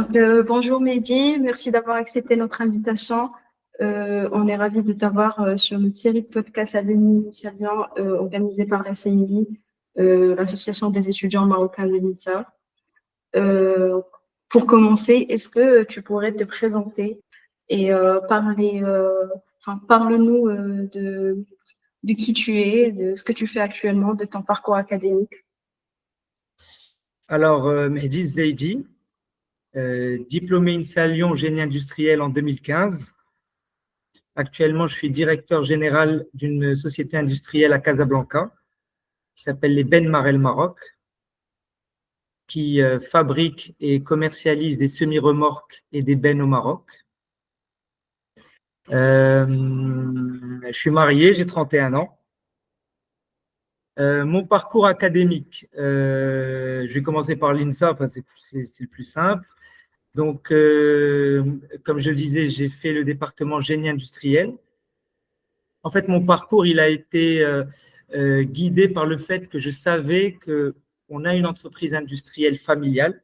Donc, bonjour Mehdi, merci d'avoir accepté notre invitation. On est ravis de t'avoir sur notre série de podcasts à Savian, organisée par la CII, l'Association des étudiants marocains de l'INSA. Euh, pour commencer, est-ce que tu pourrais te présenter et parle-nous de qui tu es, de ce que tu fais actuellement, de ton parcours académique. Alors, Mehdi Zaidi, diplômé INSA Lyon génie industriel en 2015. Actuellement, je suis directeur général d'une société industrielle à Casablanca qui s'appelle les Ben Marel Maroc, qui fabrique et commercialise des semi-remorques et des bennes au Maroc. Je suis marié, j'ai 31 ans. Mon parcours académique, je vais commencer par l'INSA, c'est le plus simple. Donc, comme je le disais, j'ai fait le département génie industriel. En fait, mon parcours, il a été guidé par le fait que je savais qu'on a une entreprise industrielle familiale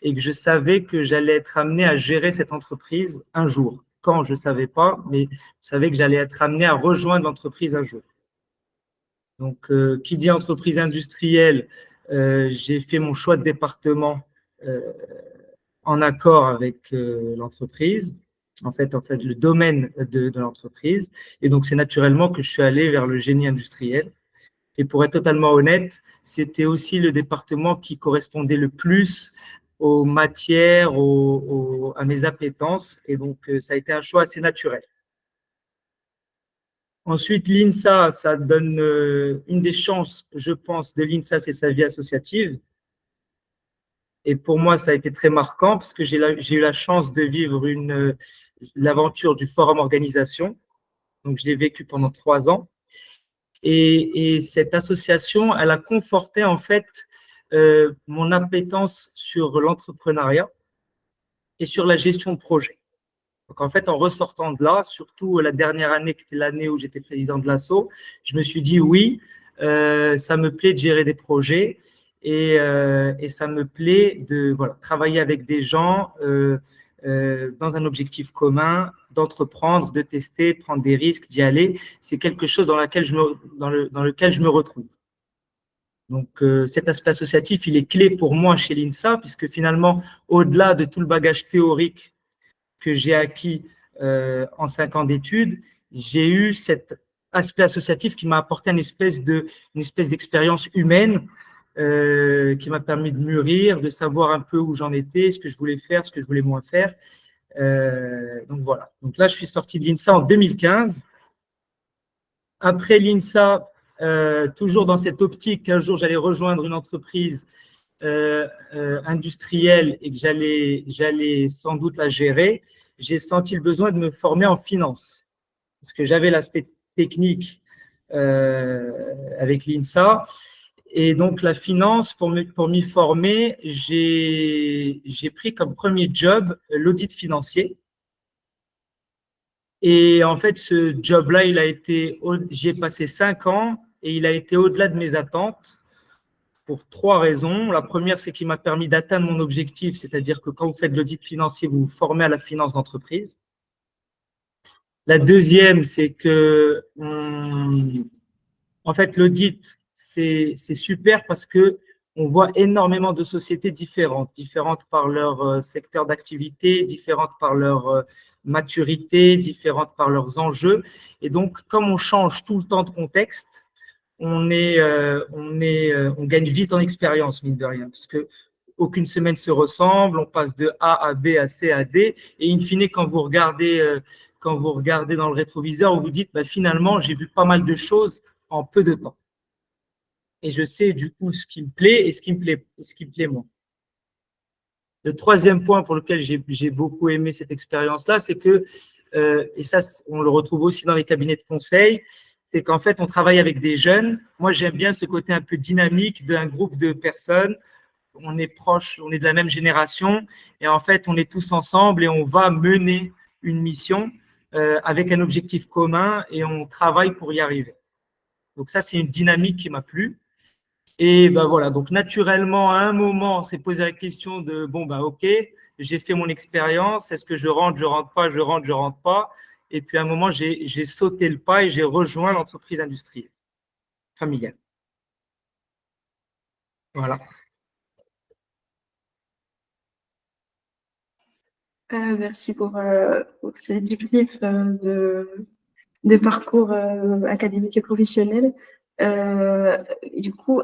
et que je savais que j'allais être amené à gérer cette entreprise un jour. Quand, je ne savais pas, mais je savais que j'allais être amené à rejoindre l'entreprise un jour. Donc, qui dit entreprise industrielle, j'ai fait mon choix de département en accord avec l'entreprise, en fait, le domaine de l'entreprise. Et donc, c'est naturellement que je suis allé vers le génie industriel. Et pour être totalement honnête, c'était aussi le département qui correspondait le plus aux matières, à mes appétences. Et donc, ça a été un choix assez naturel. Ensuite, l'INSA, ça donne une des chances, je pense, de l'INSA, c'est sa vie associative. Et pour moi, ça a été très marquant parce que j'ai eu la chance de vivre l'aventure du forum organisation. Donc, je l'ai vécu pendant 3 ans. Et cette association, elle a conforté en fait mon appétence sur l'entrepreneuriat et sur la gestion de projet. Donc, en fait, en ressortant de là, surtout la dernière année, qui était l'année où j'étais président de l'ASSO, je me suis dit oui, ça me plaît de gérer des projets et ça me plaît de travailler avec des gens dans un objectif commun, d'entreprendre, de tester, de prendre des risques, d'y aller. C'est quelque chose dans lequel je me retrouve. Donc, cet aspect associatif, il est clé pour moi chez l'INSA, puisque finalement, au-delà de tout le bagage théorique que j'ai acquis en 5 ans d'études, j'ai eu cet aspect associatif qui m'a apporté une espèce d'expérience humaine qui m'a permis de mûrir, de savoir un peu où j'en étais, ce que je voulais faire, ce que je voulais moins faire. Donc voilà. Donc là, je suis sorti de l'INSA en 2015. Après l'INSA, toujours dans cette optique qu'un jour j'allais rejoindre une entreprise industrielle et que j'allais sans doute la gérer, j'ai senti le besoin de me former en finance. Parce que j'avais l'aspect technique avec l'INSA. Et donc, la finance, pour m'y former, j'ai pris comme premier job l'audit financier. Et en fait, ce job-là, j'ai passé 5 ans et il a été au-delà de mes attentes pour 3 raisons. La première, c'est qu'il m'a permis d'atteindre mon objectif, c'est-à-dire que quand vous faites de l'audit financier, vous vous formez à la finance d'entreprise. La deuxième, c'est que, en fait, l'audit, c'est super parce que on voit énormément de sociétés différentes par leur secteur d'activité, différentes par leur maturité, différentes par leurs enjeux. Et donc, comme on change tout le temps de contexte, on gagne vite en expérience, mine de rien, parce que aucune semaine se ressemble, on passe de A à B à C à D, et in fine, quand vous regardez dans le rétroviseur, vous vous dites, bah, finalement, j'ai vu pas mal de choses en peu de temps. Et je sais du coup ce qui me plaît et ce qui me plaît moins. Le troisième point pour lequel j'ai beaucoup aimé cette expérience-là, c'est que, et ça, on le retrouve aussi dans les cabinets de conseil, c'est qu'en fait, on travaille avec des jeunes. Moi, j'aime bien ce côté un peu dynamique d'un groupe de personnes. On est proches, on est de la même génération, et en fait, on est tous ensemble et on va mener une mission avec un objectif commun et on travaille pour y arriver. Donc ça, c'est une dynamique qui m'a plu. Et ben voilà, donc naturellement, à un moment, on s'est posé la question de, bon, ben ok, j'ai fait mon expérience, est-ce que je rentre pas, je rentre pas. Et puis à un moment, j'ai sauté le pas et j'ai rejoint l'entreprise industrielle, familiale. Voilà. Merci pour ces débriefs de parcours académique et professionnel. Euh, du coup,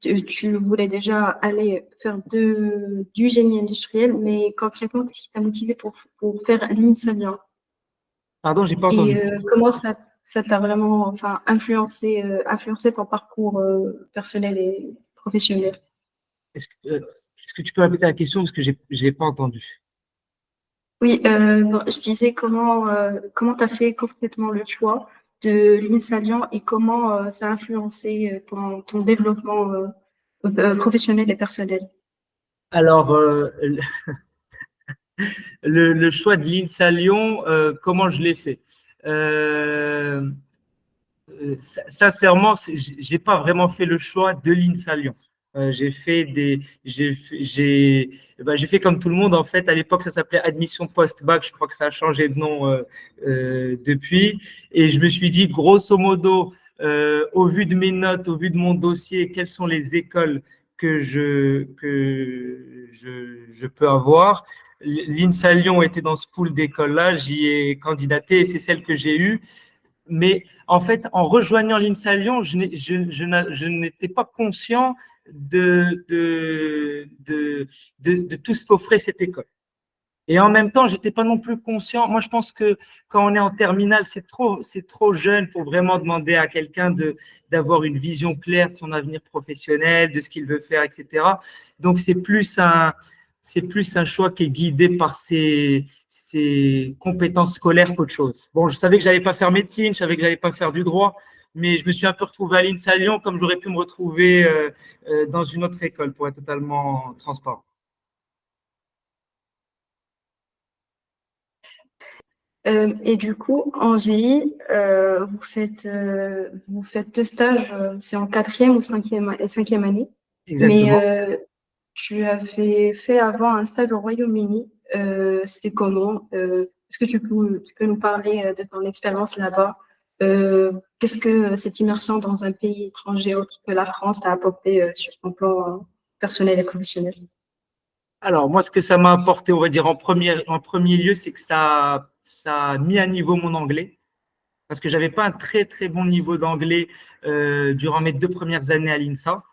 tu voulais déjà aller faire du génie industriel, mais concrètement, qu'est-ce qui t'a motivé pour faire l'INSA bien? Pardon, j'ai pas Et entendu. comment ça t'a vraiment enfin, influencé ton parcours personnel et professionnel? Est-ce que tu peux répéter la question parce que j'ai pas entendu? Oui, bon, je disais comment tu as fait concrètement le choix de l'INSA Lyon et comment ça a influencé ton développement professionnel et personnel. Alors, le choix de l'INSA Lyon, comment je l'ai fait? Euh, Sincèrement, j'ai pas vraiment fait le choix de l'INSA Lyon. J'ai fait j'ai fait comme tout le monde en fait. À l'époque, ça s'appelait admission post-bac. Je crois que ça a changé de nom depuis. Et je me suis dit, grosso modo, au vu de mes notes, au vu de mon dossier, quelles sont les écoles que je peux avoir. L'INSA Lyon était dans ce pool d'écoles-là. J'y ai candidaté et c'est celle que j'ai eue. Mais en fait, en rejoignant l'INSA Lyon, je n'étais pas conscient de tout ce qu'offrait cette école. Et en même temps, je n'étais pas non plus conscient. Moi, je pense que quand on est en terminale, c'est trop jeune pour vraiment demander à quelqu'un d'avoir une vision claire de son avenir professionnel, de ce qu'il veut faire, etc. Donc, c'est plus un choix qui est guidé par ses compétences scolaires qu'autre chose. Bon, je savais que je n'allais pas faire médecine, je savais que je n'allais pas faire du droit, mais je me suis un peu retrouvé à l'INSA Lyon comme j'aurais pu me retrouver dans une autre école, pour être totalement transparent. Et du coup, en GI, vous faites deux stages, c'est en quatrième ou cinquième année, mais Exactement. tu avais fait avant un stage au Royaume-Uni. C'était comment? Est-ce que tu peux nous parler de ton expérience là-bas? Qu'est-ce que cette immersion dans un pays étranger autre que la France t'a apporté sur ton plan personnel et professionnel? Alors, moi, ce que ça m'a apporté, on va dire, en premier lieu, c'est que ça a mis à niveau mon anglais, parce que je n'avais pas un très, très bon niveau d'anglais durant mes 2 premières années à l'INSA.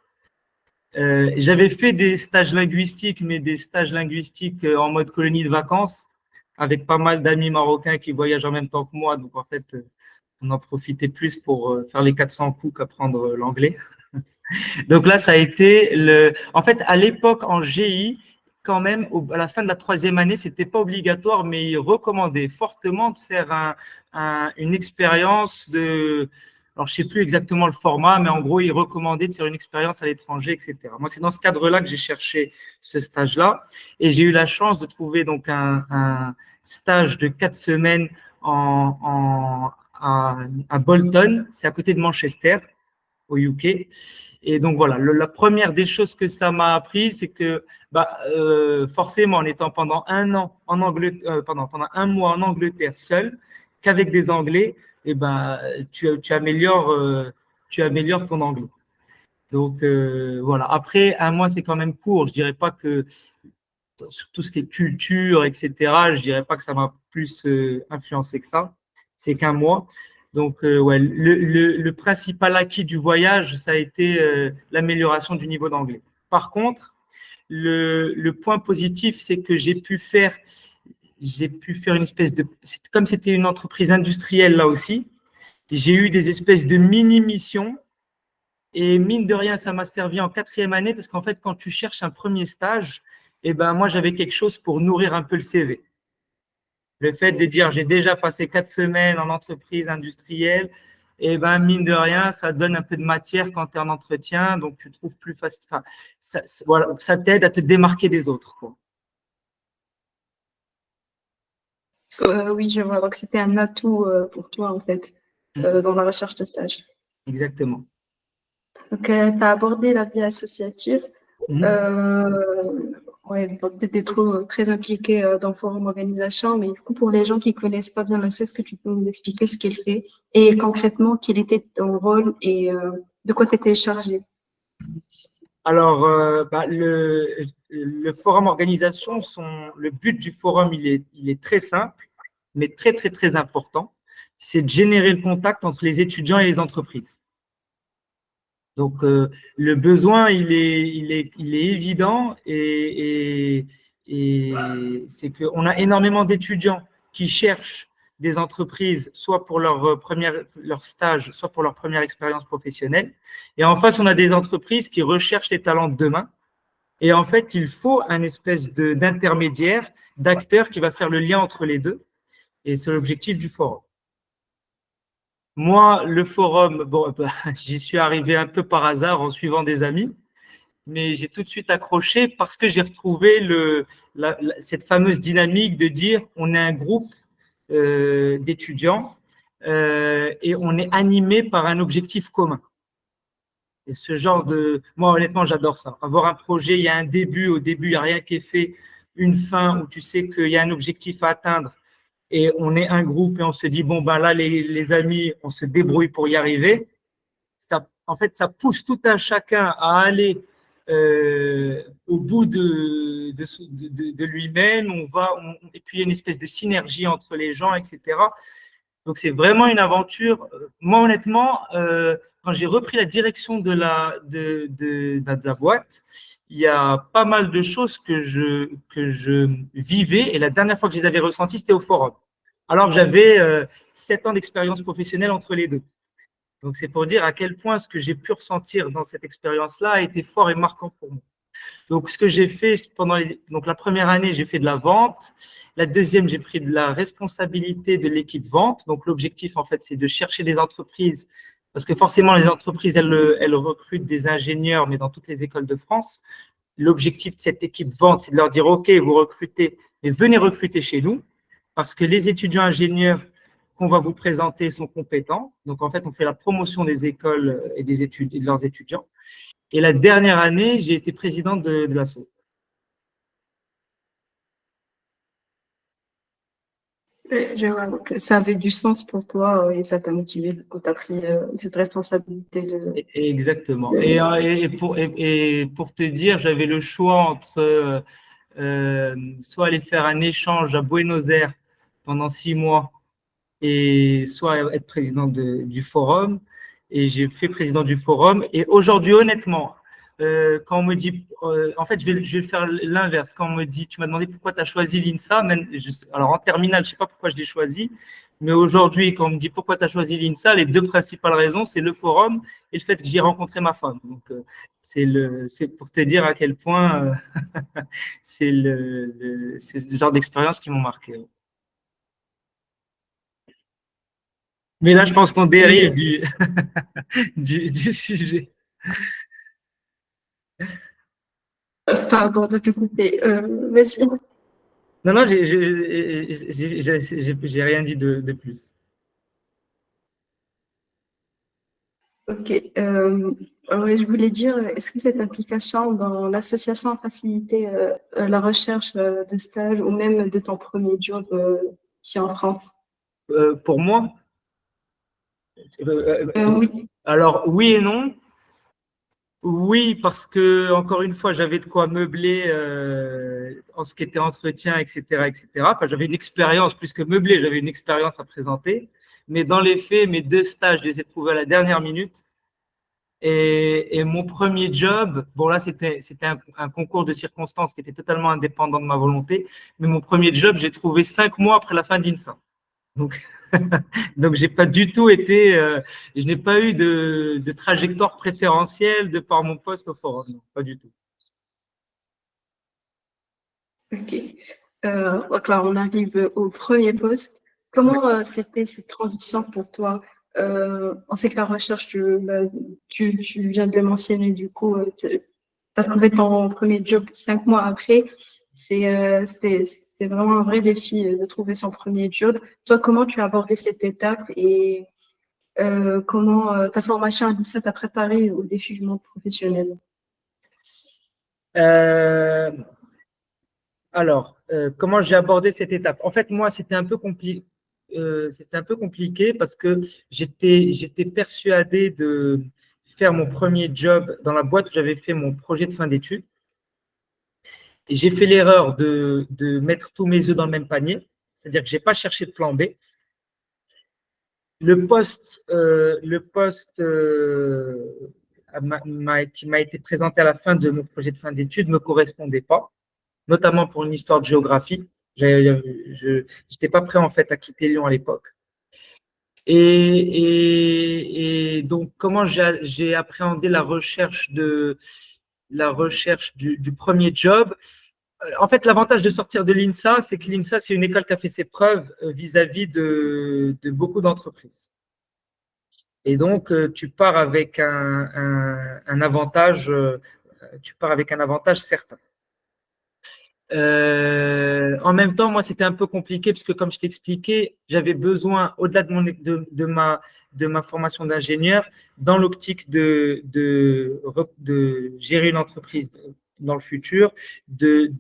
J'avais fait des stages linguistiques, mais des stages linguistiques en mode colonie de vacances, avec pas mal d'amis marocains qui voyagent en même temps que moi. Donc, en fait, on en profitait plus pour faire les 400 coups qu'apprendre l'anglais. Donc là, ça a été le. En fait, à l'époque, en GI, quand même, à la fin de la 3e année, c'était pas obligatoire, mais ils recommandaient fortement de faire une expérience de. Alors, je sais plus exactement le format, mais en gros, ils recommandaient de faire une expérience à l'étranger, etc. Moi, c'est dans ce cadre-là que j'ai cherché ce stage-là, et j'ai eu la chance de trouver donc un stage de 4 semaines à Bolton, c'est à côté de Manchester, au UK. Et donc voilà, la première des choses que ça m'a appris, c'est que forcément, en étant pendant un an en Angleterre, pendant un mois en Angleterre seul, qu'avec des Anglais, tu améliores ton anglais. Donc voilà. Après, un mois, c'est quand même court. Je dirais pas que sur tout ce qui est culture, etc., je dirais pas que ça m'a plus influencé que ça. C'est qu'un mois. Donc, ouais, le principal acquis du voyage, ça a été l'amélioration du niveau d'anglais. Par contre, le point positif, c'est que j'ai pu faire une espèce de, comme c'était une entreprise industrielle là aussi, j'ai eu des espèces de mini-missions. Et mine de rien, ça m'a servi en 4e année parce qu'en fait, quand tu cherches un premier stage, eh ben, moi, j'avais quelque chose pour nourrir un peu le CV. Le fait de dire j'ai déjà passé 4 semaines en entreprise industrielle, et ben mine de rien, ça donne un peu de matière quand tu es en entretien, donc tu trouves plus facile. Enfin, voilà, ça t'aide à te démarquer des autres, quoi. Oui, je vois. Donc, c'était un atout pour toi, en fait, dans la recherche de stage. Exactement. Donc, tu as abordé la vie associative. Mhm. Euh, Ouais, donc tu étais trop très impliquée dans le forum organisation, mais du coup, pour les gens qui connaissent pas bien l'asso, est-ce que tu peux nous expliquer ce qu'elle fait et concrètement, quel était ton rôle et de quoi tu étais chargée? Alors, le forum organisation, le but du forum, il est très simple, mais très, très, très important. C'est de générer le contact entre les étudiants et les entreprises. Donc, le besoin, il est évident et c'est qu'on a énormément d'étudiants qui cherchent des entreprises, soit pour leur stage, soit pour leur première expérience professionnelle. Et en face, on a des entreprises qui recherchent les talents de demain. Et en fait, il faut un espèce d'intermédiaire, d'acteur qui va faire le lien entre les deux. Et c'est l'objectif du forum. Moi, le forum, bon, bah, j'y suis arrivé un peu par hasard en suivant des amis, mais j'ai tout de suite accroché parce que j'ai retrouvé cette fameuse dynamique de dire on est un groupe d'étudiants et on est animé par un objectif commun. Et ce genre moi, honnêtement, j'adore ça. Avoir un projet, il y a un début, au début, il n'y a rien qui est fait, une fin où tu sais qu'il y a un objectif à atteindre et on est un groupe et on se dit, bon, ben là, les amis, on se débrouille pour y arriver. Ça, en fait, ça pousse tout un chacun à aller au bout de lui-même. Et puis, il y a une espèce de synergie entre les gens, etc. Donc, c'est vraiment une aventure. Moi, honnêtement, quand j'ai repris la direction de la boîte, il y a pas mal de choses que je vivais. Et la dernière fois que je les avais ressenties, c'était au forum. Alors que j'avais 7 ans d'expérience professionnelle entre les deux. Donc, c'est pour dire à quel point ce que j'ai pu ressentir dans cette expérience-là a été fort et marquant pour moi. Donc, ce que j'ai fait donc la première année, j'ai fait de la vente. La deuxième, j'ai pris de la responsabilité de l'équipe vente. Donc, l'objectif, en fait, c'est de chercher des entreprises, parce que forcément, les entreprises, elles recrutent des ingénieurs, mais dans toutes les écoles de France. L'objectif de cette équipe vente, c'est de leur dire, OK, vous recrutez, mais venez recruter chez nous, parce que les étudiants ingénieurs qu'on va vous présenter sont compétents. Donc, en fait, on fait la promotion des écoles et des études et de leurs étudiants. Et la dernière année, j'ai été président de l'asso. Ouais, je vois, donc, ça avait du sens pour toi et ça t'a motivé quand tu as pris cette responsabilité Exactement. de- Et pour te dire, j'avais le choix entre soit aller faire un échange à Buenos Aires pendant 6 mois et soit être président du forum. Et j'ai fait président du forum. Et aujourd'hui, honnêtement, quand on me dit, en fait, je vais faire l'inverse. Quand on me dit, tu m'as demandé pourquoi tu as choisi l'INSA, même, alors en terminale, je ne sais pas pourquoi je l'ai choisi, mais aujourd'hui, quand on me dit pourquoi tu as choisi l'INSA, les deux principales raisons, c'est le forum et le fait que j'y ai rencontré ma femme. Donc, c'est pour te dire à quel point c'est ce genre d'expérience qui m'ont marqué. Mais là, je pense qu'on et dérive du sujet. pardon de te couper. Vas-y. Non, non, j'ai rien dit de plus. Ok. Ouais, je voulais dire, est-ce que cette implication dans l'association a facilité la recherche de stage ou même de ton premier job ici en France? Pour moi, Oui. alors oui et non. Oui, parce que encore une fois, j'avais de quoi meubler en ce qui était entretien, etc., etc. Enfin, j'avais une expérience plus que meubler, j'avais une expérience à présenter. Mais dans les faits, mes deux stages, je les ai trouvés à la dernière minute. Et mon premier job, bon là, c'était un concours de circonstances qui était totalement indépendant de ma volonté. Mais mon premier job, j'ai trouvé 5 mois après la fin d'INSA. Donc, donc j'ai pas du tout été, je n'ai pas eu de trajectoire préférentielle de par mon poste au forum, non, pas du tout. Ok. Donc là, on arrive au premier poste. Comment c'était cette transition pour toi? On sait que la recherche, tu viens de le mentionner, du coup, tu as trouvé ton premier job 5 mois après. C'est vraiment un vrai défi de trouver son premier job. Toi, comment tu as abordé cette étape et comment ta formation à l'INSA t'a préparé au défi du monde professionnel? Euh, Alors, comment j'ai abordé cette étape? En fait, moi, c'était un peu compliqué parce que j'étais persuadé de faire mon premier job dans la boîte où j'avais fait mon projet de fin d'études. Et j'ai fait l'erreur de mettre tous mes œufs dans le même panier, c'est-à-dire que je n'ai pas cherché de plan B. Le poste qui m'a été présenté à la fin de mon projet de fin d'études ne me correspondait pas, notamment pour une histoire de géographie. Je n'étais pas prêt en fait à quitter Lyon à l'époque. Et donc, comment j'ai appréhendé la recherche du premier job? En fait, l'avantage de sortir de l'INSA, c'est que l'INSA, c'est une école qui a fait ses preuves vis-à-vis de beaucoup d'entreprises. Et donc, tu pars avec un avantage, certain. En même temps, moi, c'était un peu compliqué parce que, comme je t'expliquais, j'avais besoin, au-delà de ma formation d'ingénieur, dans l'optique de gérer une entreprise dans le futur, de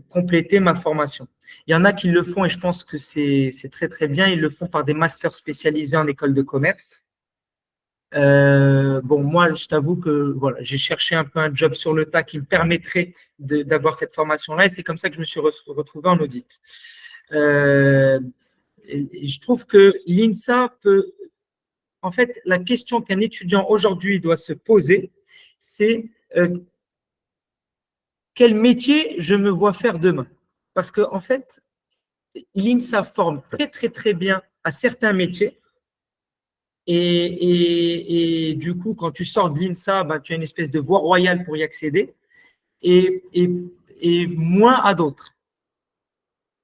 compléter ma formation. Il y en a qui le font et je pense que c'est très, très bien. Ils le font par des masters spécialisés en école de commerce. Bon, moi, je t'avoue que voilà, j'ai cherché un peu un job sur le tas qui me permettrait d'avoir cette formation-là et c'est comme ça que je me suis retrouvé en audit. Et je trouve que l'INSA peut, en fait, la question qu'un étudiant aujourd'hui doit se poser, c'est quel métier je me vois faire demain? Parce qu'en en fait, l'INSA forme très, très, très bien à certains métiers. Et du coup, quand tu sors de l'INSA, ben, tu as une espèce de voie royale pour y accéder et, et, et moins à d'autres.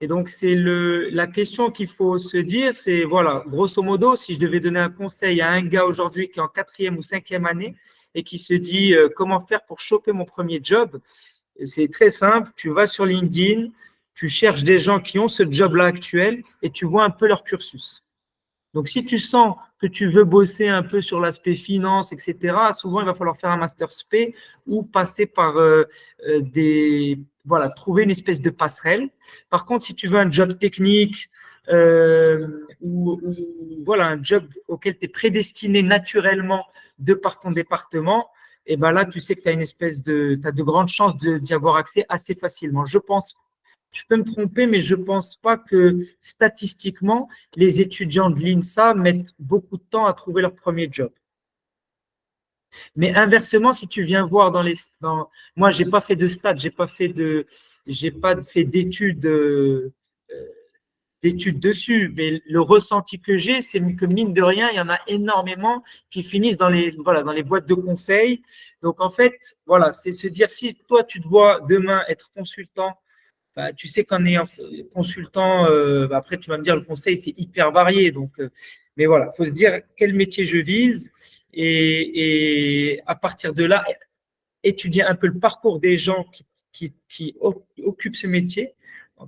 Et donc, c'est la question qu'il faut se dire, c'est voilà, grosso modo, si je devais donner un conseil à un gars aujourd'hui qui est en 4e ou 5e année et qui se dit comment faire pour choper mon premier job, c'est très simple, tu vas sur LinkedIn, tu cherches des gens qui ont ce job-là actuel et tu vois un peu leur cursus. Donc, si tu sens que tu veux bosser un peu sur l'aspect finance, etc., souvent, il va falloir faire un master spé ou passer par voilà, trouver une espèce de passerelle. Par contre, si tu veux un job technique ou voilà, un job auquel tu es prédestiné naturellement de par ton département, et ben là, tu sais que tu as tu as de grandes chances d'y avoir accès assez facilement. Je peux me tromper, mais je ne pense pas que statistiquement, les étudiants de l'INSA mettent beaucoup de temps à trouver leur premier job. Mais inversement, si tu viens voir moi, je n'ai pas fait de stage, je n'ai pas fait d'études dessus, mais le ressenti que j'ai, c'est que mine de rien, il y en a énormément qui finissent voilà, dans les boîtes de conseil. Donc, en fait, voilà, c'est se dire, si toi, tu te vois demain être consultant, bah, tu sais qu'en étant consultant, après tu vas me dire le conseil c'est hyper varié. Donc, mais voilà, il faut se dire quel métier je vise et à partir de là, étudier un peu le parcours des gens qui occupent ce métier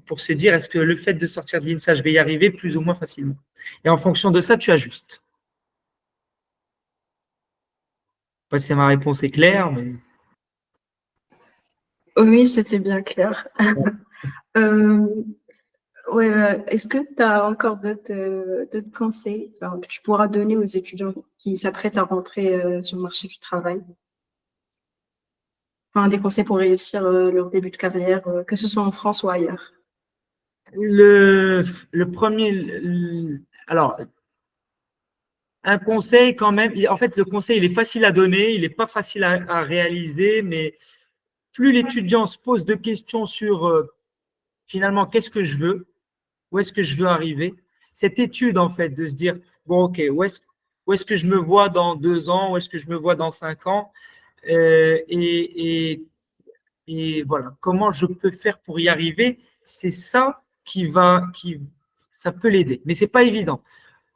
pour se dire est-ce que le fait de sortir de l'INSA, je vais y arriver plus ou moins facilement. Et en fonction de ça, tu ajustes. Pas si ma réponse est claire, mais. Oui, c'était bien clair. Euh, ouais, est-ce que tu as encore d'autres conseils que tu pourras donner aux étudiants qui s'apprêtent à rentrer sur le marché du travail? Enfin, des conseils pour réussir leur début de carrière, que ce soit en France ou ailleurs. Le premier, alors, un conseil quand même, en fait, le conseil, il est facile à donner, il n'est pas facile à réaliser, mais plus l'étudiant se pose de questions sur finalement, qu'est-ce que je veux, où est-ce que je veux arriver, cette étude, en fait, de se dire, bon, OK, où est-ce que je me vois dans 2 ans, où est-ce que je me vois dans 5 ans, euh, et, et voilà, comment je peux faire pour y arriver, c'est ça ça peut l'aider, mais c'est pas évident.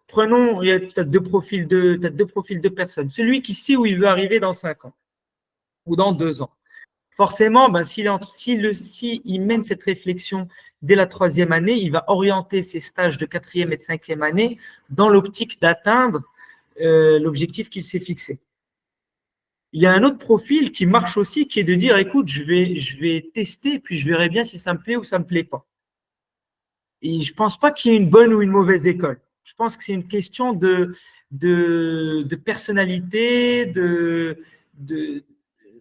Prenons, tu as t'as deux profils de personnes. Celui qui sait où il veut arriver dans 5 ans ou dans 2 ans. Forcément, ben, s'il mène cette réflexion dès la 3e année, il va orienter ses stages de 4e et de 5e année dans l'optique d'atteindre l'objectif qu'il s'est fixé. Il y a un autre profil qui marche aussi, qui est de dire, écoute, je vais tester, puis je verrai bien si ça me plaît ou ça ne me plaît pas. Et je ne pense pas qu'il y ait une bonne ou une mauvaise école. Je pense que c'est une question de personnalité,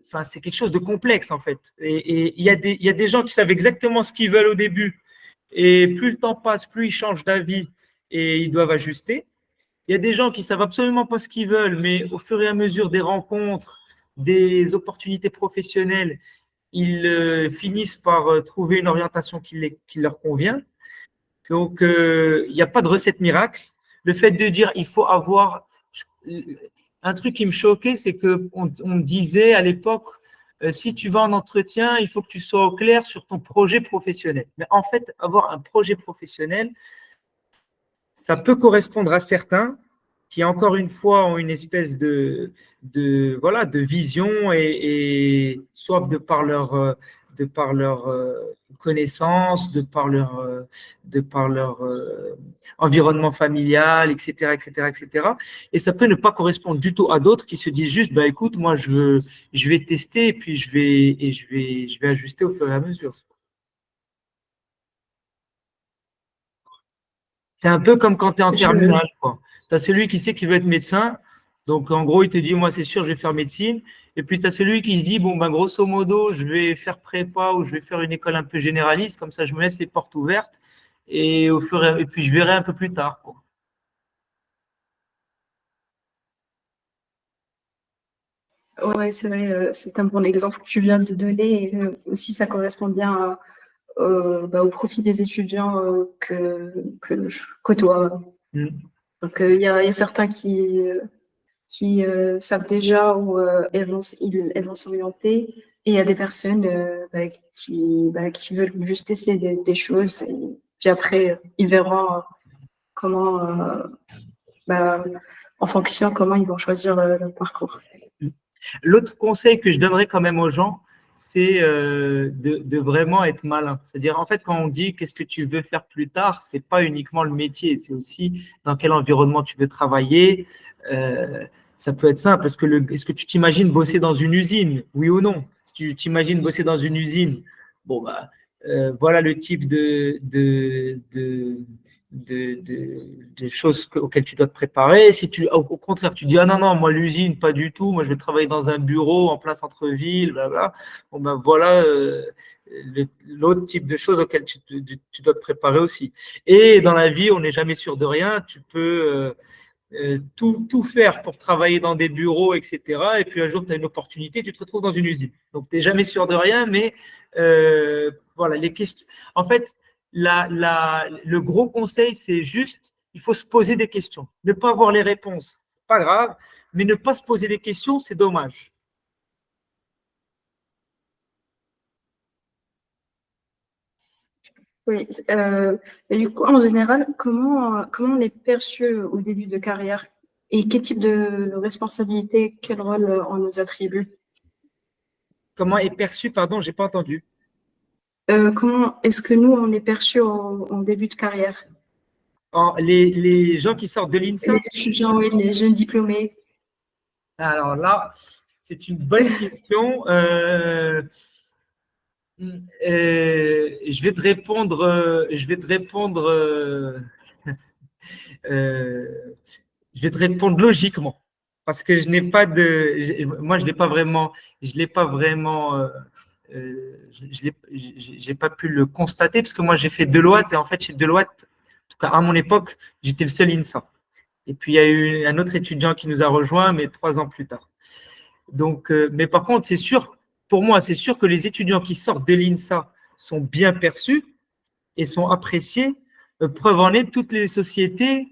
enfin, c'est quelque chose de complexe en fait. Et il y a des gens qui savent exactement ce qu'ils veulent au début, et plus le temps passe, plus ils changent d'avis et ils doivent ajuster. Il y a des gens qui savent absolument pas ce qu'ils veulent, mais au fur et à mesure des rencontres, des opportunités professionnelles, ils finissent par trouver une orientation qui leur convient. Donc, il n'y a pas de recette miracle. Le fait de dire il faut avoir. Un truc qui me choquait, c'est qu'on me disait à l'époque si tu vas en entretien, il faut que tu sois au clair sur ton projet professionnel. Mais en fait, avoir un projet professionnel, ça peut correspondre à certains qui, encore une fois, ont une espèce voilà, de vision et soit de par leur connaissance, de par leur environnement familial, etc., etc., etc. Et ça peut ne pas correspondre du tout à d'autres qui se disent juste, bah, écoute, moi, je vais tester et puis je vais ajuster au fur et à mesure. C'est un peu comme quand tu es en Je, terminale, quoi. Tu as celui qui sait qu'il veut être médecin. Donc, en gros, il te dit, moi, c'est sûr, je vais faire médecine. Et puis, tu as celui qui se dit, bon, ben, grosso modo, je vais faire prépa ou je vais faire une école un peu généraliste. Comme ça, je me laisse les portes ouvertes. Et puis, je verrai un peu plus tard, quoi. ouais, c'est vrai, c'est un bon exemple que tu viens de donner. Et, aussi, ça correspond bien bah, au profil des étudiants que je côtoie. Mm. Donc, il y a certains qui savent déjà où elles vont s'orienter. Et il y a des personnes qui veulent juste essayer des choses. Et puis après, ils verront comment, bah, en fonction, comment ils vont choisir leur parcours. L'autre conseil que je donnerais quand même aux gens, c'est de vraiment être malin. C'est-à-dire, en fait, quand on dit qu'est-ce que tu veux faire plus tard, c'est pas uniquement le métier, c'est aussi dans quel environnement tu veux travailler. Euh, Ça peut être simple. Est-ce que tu t'imagines bosser dans une usine, oui ou non? Si tu t'imagines bosser dans une usine, bon, bah, voilà le type de choses auxquelles tu dois te préparer. Si tu, au contraire, tu dis, ah non, non, moi, l'usine, pas du tout, moi, je vais travailler dans un bureau en plein centre-ville, blabla. Bon, ben voilà l'autre type de choses auxquelles tu dois te préparer aussi. Et dans la vie, on n'est jamais sûr de rien. Tu peux tout faire pour travailler dans des bureaux, etc. Et puis un jour, tu as une opportunité, tu te retrouves dans une usine. Donc, tu n'es jamais sûr de rien, mais voilà, les questions. En fait, le gros conseil, c'est juste, il faut se poser des questions. Ne pas avoir les réponses, pas grave, mais ne pas se poser des questions, c'est dommage. Oui, et du coup, en général, comment on est perçu au début de carrière et quel type de responsabilité, quel rôle on nous attribue? Comment est perçu, pardon, j'ai pas entendu. Comment est-ce que nous, on est perçu en début de carrière? Les gens qui sortent de l'INSA, Les étudiants, oui, les jeunes diplômés. alors là, c'est une bonne question. Je vais te répondre, euh, je vais te répondre logiquement, parce que je n'ai pas moi je l'ai pas vraiment, j'ai pas pu le constater parce que moi j'ai fait Deloitte et en fait chez Deloitte, en tout cas à mon époque, j'étais le seul INSA. Et puis il y a eu un autre étudiant qui nous a rejoint, mais 3 ans plus tard. Donc, mais par contre, c'est sûr, pour moi, c'est sûr que les étudiants qui sortent de l'INSA sont bien perçus et sont appréciés. Preuve en est, toutes les sociétés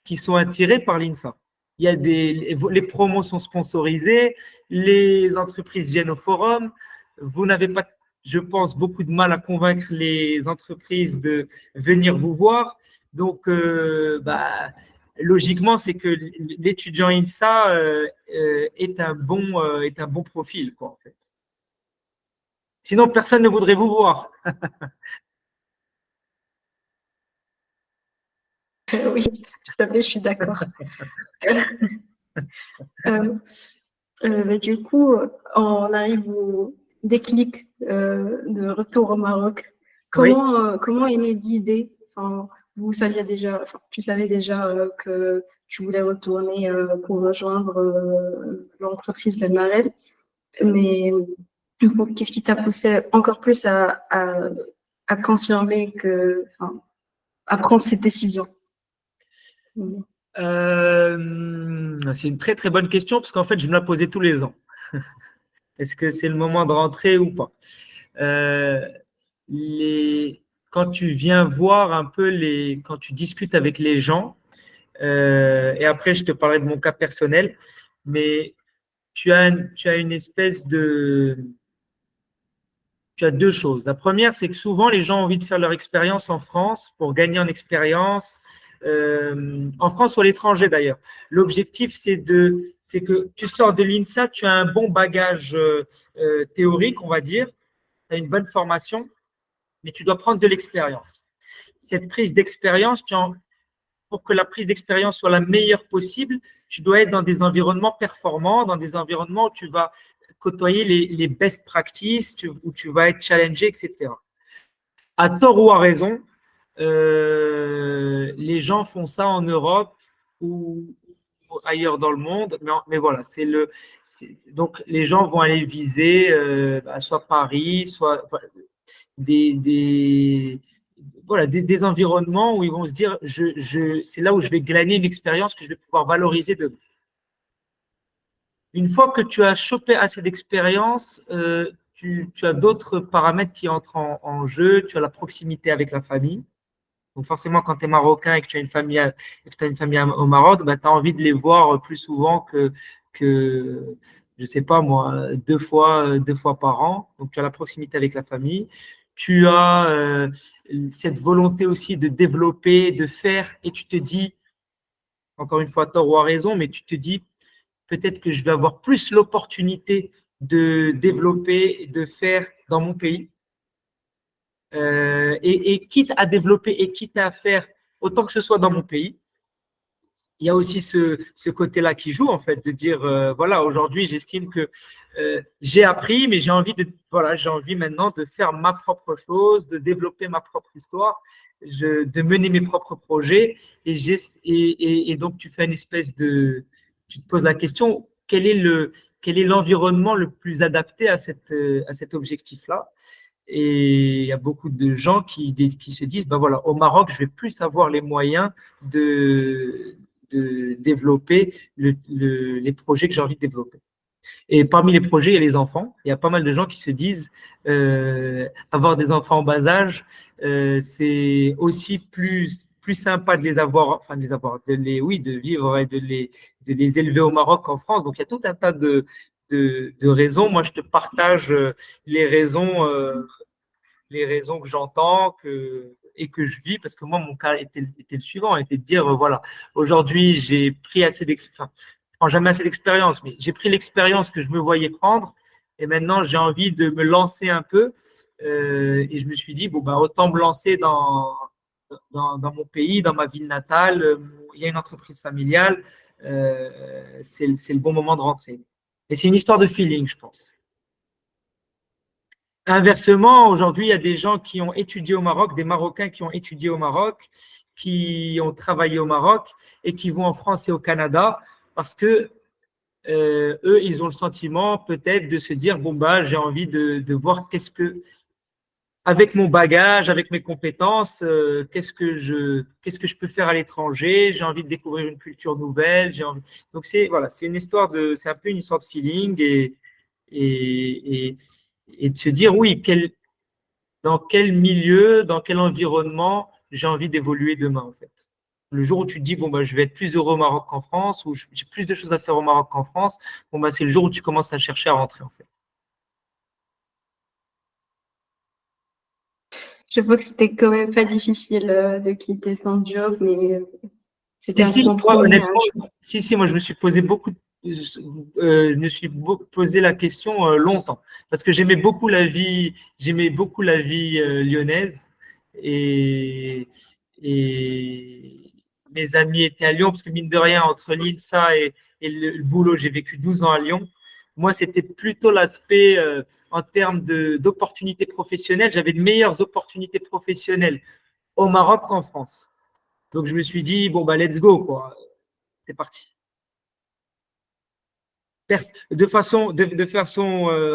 qui sont attirées par l'INSA. Il y a les promos sont sponsorisés, les entreprises viennent au forum. Vous n'avez pas, je pense, beaucoup de mal à convaincre les entreprises de venir vous voir. Donc, bah, logiquement, c'est que l'étudiant INSA est un bon profil, quoi, en fait. Sinon, personne ne voudrait vous voir. Oui, tout à fait, je suis d'accord. Euh, Du coup, on arrive au déclic de retour au Maroc. Oui. Comment est née l'idée? Enfin, tu savais déjà que tu voulais retourner pour rejoindre l'entreprise Ben Mared, mais du coup, qu'est-ce qui t'a poussé encore plus à confirmer à prendre cette décision? C'est une très très bonne question parce qu'en fait, je me la posais tous les ans. Est-ce que c'est le moment de rentrer ou pas? Euh, les, Quand tu viens voir un peu quand tu discutes avec les gens, et après je te parlerai de mon cas personnel, mais tu as une espèce de, tu as deux choses. La première, c'est que souvent les gens ont envie de faire leur expérience en France pour gagner en expérience, en France ou à l'étranger d'ailleurs. L'objectif, c'est que tu sors de l'INSA, tu as un bon bagage théorique, on va dire, tu as une bonne formation, mais tu dois prendre de l'expérience. Cette prise d'expérience, pour que la prise d'expérience soit la meilleure possible, tu dois être dans des environnements performants, dans des environnements où tu vas côtoyer les best practices, où tu vas être challengé, etc. À tort ou à raison, les gens font ça en Europe ou ailleurs dans le monde, mais voilà, donc les gens vont aller viser soit Paris, soit des, voilà, des environnements où ils vont se dire, c'est là où je vais glaner une expérience que je vais pouvoir valoriser demain. Une fois que tu as chopé assez d'expérience, tu as d'autres paramètres qui entrent en jeu. Tu as la proximité avec la famille. Donc forcément, quand tu es marocain et que tu as une famille, au Maroc, bah, tu as envie de les voir plus souvent que je ne sais pas moi, deux fois par an. Donc tu as la proximité avec la famille. Tu as cette volonté aussi de développer, de faire, et tu te dis, encore une fois, tort ou à raison, mais tu te dis, peut-être que je vais avoir plus l'opportunité de développer, de faire dans mon pays. Et quitte à développer et quitte à faire autant que ce soit dans mon pays, il y a aussi ce côté-là qui joue, en fait, de dire, voilà, aujourd'hui, j'estime que j'ai appris, mais j'ai envie maintenant de faire ma propre chose, de développer ma propre histoire, de mener mes propres projets. Et donc, tu fais une espèce tu te poses la question, quel est l'environnement le plus adapté à cet objectif-là? Et il y a beaucoup de gens qui se disent, ben voilà, au Maroc, je vais plus avoir les moyens de développer les projets que j'ai envie de développer. Et parmi les projets, il y a les enfants. Il y a pas mal de gens qui se disent, avoir des enfants en bas âge, c'est aussi plus sympa de les avoir, enfin de les avoir, oui, de vivre et de les élever au Maroc qu'en France. Donc il y a tout un tas de raisons. Moi, je te partage les raisons. Les raisons que j'entends et que je vis, parce que moi, mon cas était le suivant, était de dire, voilà, aujourd'hui, j'ai pris assez d'expérience, enfin, je prends jamais assez d'expérience, mais j'ai pris l'expérience que je me voyais prendre, et maintenant, j'ai envie de me lancer un peu, et je me suis dit, bon, bah, autant me lancer dans mon pays, dans ma ville natale, il y a une entreprise familiale, c'est le bon moment de rentrer. Et c'est une histoire de feeling, je pense. Inversement, aujourd'hui, il y a des gens qui ont étudié au Maroc, des Marocains qui ont étudié au Maroc, qui ont travaillé au Maroc et qui vont en France et au Canada parce que eux, ils ont le sentiment peut-être de se dire, bon, bah, j'ai envie de voir avec mon bagage, avec mes compétences, qu'est-ce que je peux faire à l'étranger? J'ai envie de découvrir une culture nouvelle. Donc voilà, c'est un peu une histoire de feeling et, et de se dire, oui, dans quel milieu, dans quel environnement j'ai envie d'évoluer demain, en fait. Le jour où tu te dis, bon, bah, je vais être plus heureux au Maroc qu'en France, ou j'ai plus de choses à faire au Maroc qu'en France, bon, bah, c'est le jour où tu commences à chercher à rentrer, en fait. Je vois que c'était quand même pas difficile de quitter ton job, mais c'était un Moi, compromis, un honnêtement, choix. moi, je me suis posé je me suis posé la question longtemps, parce que j'aimais beaucoup la vie lyonnaise, et, et mes amis étaient à Lyon, parce que mine de rien, entre l'INSA et le boulot, j'ai vécu 12 ans à Lyon. Moi, c'était plutôt l'aspect en termes d'opportunités professionnelles. J'avais de meilleures opportunités professionnelles au Maroc qu'en France. Donc, je me suis dit, bon, bah, let's go, quoi. C'est parti. De façon